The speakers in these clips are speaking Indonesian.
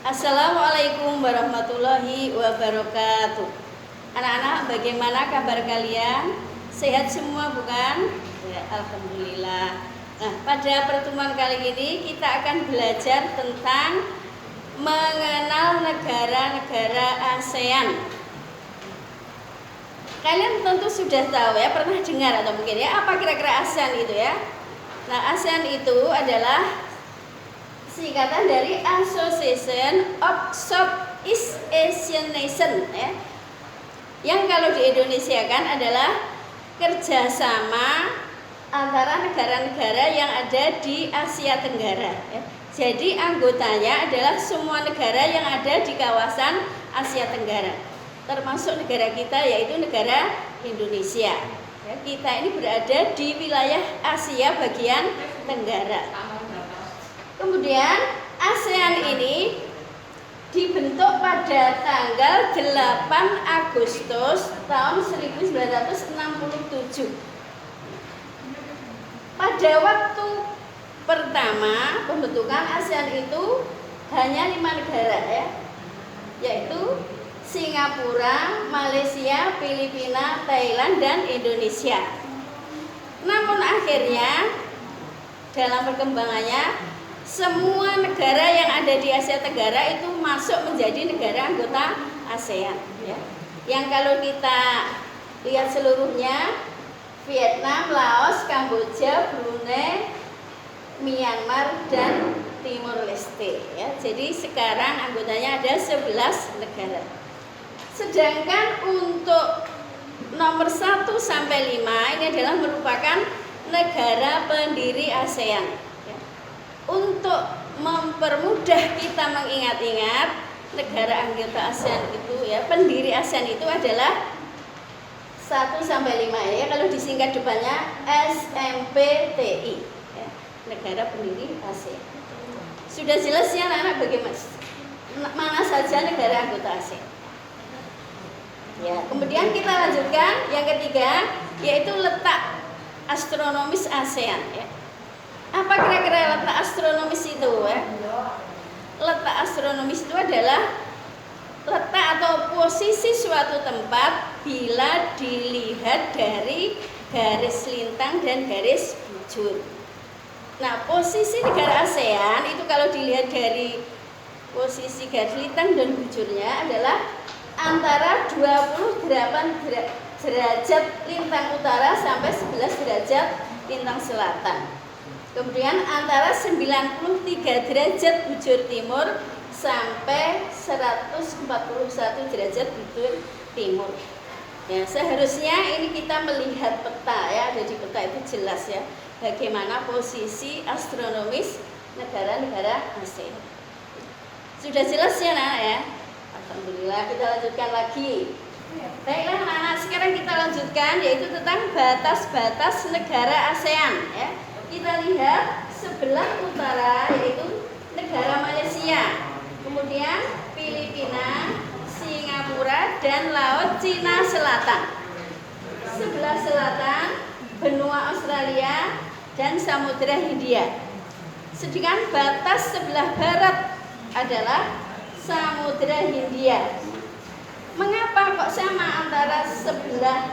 Assalamualaikum warahmatullahi wabarakatuh. Anak-anak, bagaimana kabar kalian? Sehat semua bukan? Ya, alhamdulillah. Nah, pada pertemuan kali ini kita akan belajar tentang mengenal negara-negara ASEAN. Kalian tentu sudah tahu ya, pernah dengar atau mungkin ya, apa kira-kira ASEAN itu ya? Nah, ASEAN itu adalah singkatan dari Association of Southeast Asian Nations ya. Yang kalau di Indonesia kan adalah kerjasama antara negara-negara yang ada di Asia Tenggara ya. Jadi anggotanya adalah semua negara yang ada di kawasan Asia Tenggara, termasuk negara kita yaitu negara Indonesia ya. Kita ini berada di wilayah Asia bagian Tenggara. Kemudian ASEAN ini dibentuk pada tanggal 8 Agustus tahun 1967. Pada waktu pertama pembentukan ASEAN itu hanya 5 negara ya, yaitu Singapura, Malaysia, Filipina, Thailand, dan Indonesia. Namun akhirnya dalam perkembangannya semua negara yang ada di Asia Tenggara itu masuk menjadi negara anggota ASEAN ya. Yang kalau kita lihat seluruhnya, Vietnam, Laos, Kamboja, Brunei, Myanmar, dan Timor Leste ya. Jadi sekarang anggotanya ada 11 negara. Sedangkan untuk nomor 1 sampai 5 ini adalah merupakan negara pendiri ASEAN. Untuk mempermudah kita mengingat-ingat negara anggota ASEAN itu ya, pendiri ASEAN itu adalah 1 sampai 5 ya. Kalau disingkat depannya SMPTI ya, negara pendiri ASEAN. Sudah jelas ya anak-anak bagaimana mana saja negara anggota ASEAN. Ya, kemudian kita lanjutkan yang ketiga yaitu letak astronomis ASEAN ya. Apa kira-kira letak astronomis itu ya? Letak astronomis itu adalah letak atau posisi suatu tempat bila dilihat dari garis lintang dan garis bujur. Nah, posisi negara ASEAN itu kalau dilihat dari posisi garis lintang dan bujurnya adalah antara 28 derajat lintang utara sampai 11 derajat lintang selatan. Kemudian antara 93 derajat bujur timur sampai 141 derajat bujur timur. Ya, seharusnya ini kita melihat peta ya, ada di peta itu jelas ya bagaimana posisi astronomis negara-negara ASEAN. Sudah jelas ya anak ya? Alhamdulillah, kita lanjutkan lagi. Baiklah anak-anak, sekarang kita lanjutkan yaitu tentang batas-batas negara ASEAN ya. Kita lihat sebelah utara yaitu negara Malaysia, kemudian Filipina, Singapura, dan Laut Cina Selatan. Sebelah selatan benua Australia dan Samudra Hindia. Sedangkan batas sebelah barat adalah Samudra Hindia. Mengapa kok sama antara sebelah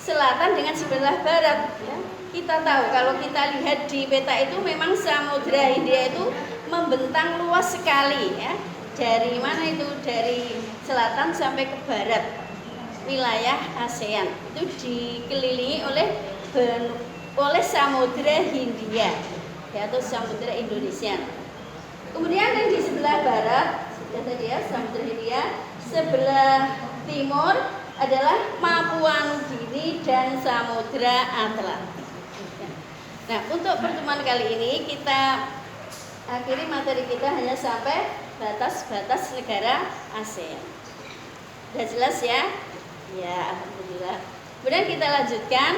selatan dengan sebelah barat ya? Kita tahu kalau kita lihat di peta itu memang Samudra Hindia itu membentang luas sekali ya. Dari mana itu? Dari selatan sampai ke barat wilayah ASEAN itu dikelilingi oleh Samudra Hindia ya, atau Samudra Indonesia. Kemudian yang di sebelah barat sudah tadi ya, Samudra Hindia. Sebelah timur adalah Papua Nugini dan Samudra Atlantik. Nah, untuk pertemuan kali ini kita akhiri materi kita hanya sampai batas-batas negara ASEAN. Sudah jelas ya? Ya, alhamdulillah. Kemudian kita lanjutkan,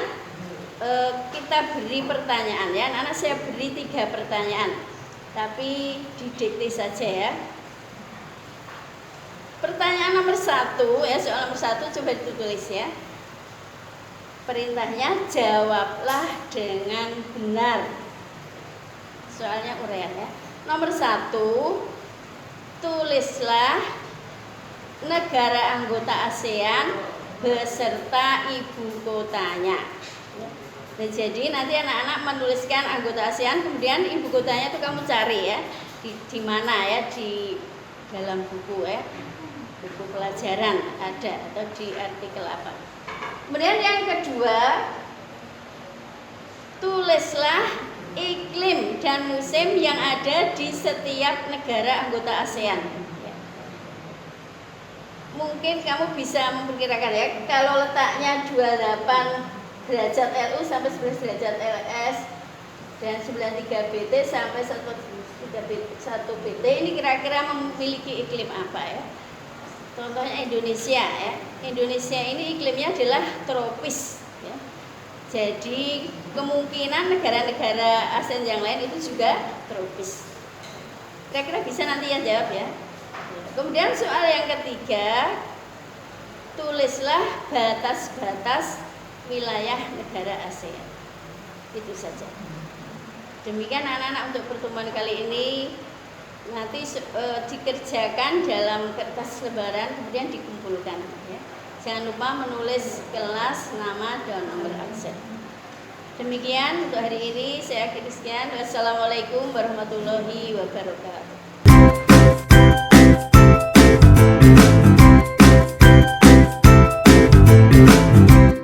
kita beri pertanyaan ya. Anak saya beri 3 pertanyaan, tapi didikte saja ya. Pertanyaan nomor 1 ya, soal nomor 1 coba ditulis ya. Perintahnya jawablah dengan benar. Soalnya uraian ya. Nomor 1, tulislah negara anggota ASEAN beserta ibu kotanya. Nah, jadi nanti anak-anak menuliskan anggota ASEAN, kemudian ibu kotanya itu kamu cari ya di mana ya, di dalam buku ya, buku pelajaran ada atau di artikel apa. Kemudian yang kedua, tulislah iklim dan musim yang ada di setiap negara anggota ASEAN. Mungkin kamu bisa memperkirakan ya, kalau letaknya 28 derajat LU sampai 11 derajat LS dan 93 BT sampai 1 BT, ini kira-kira memiliki iklim apa ya? Contohnya Indonesia ya. Indonesia ini iklimnya adalah tropis ya. Jadi kemungkinan negara-negara ASEAN yang lain itu juga tropis. Kira-kira bisa nanti yang jawab ya. Kemudian soal yang ketiga, tulislah batas-batas wilayah negara ASEAN. Itu saja. Demikian anak-anak untuk pertemuan kali ini. Nanti dikerjakan dalam kertas lembaran, kemudian dikumpulkan ya. Jangan lupa menulis kelas, nama, dan nomor absen. Demikian untuk hari ini, saya akhiri sekian. Wassalamualaikum warahmatullahi wabarakatuh.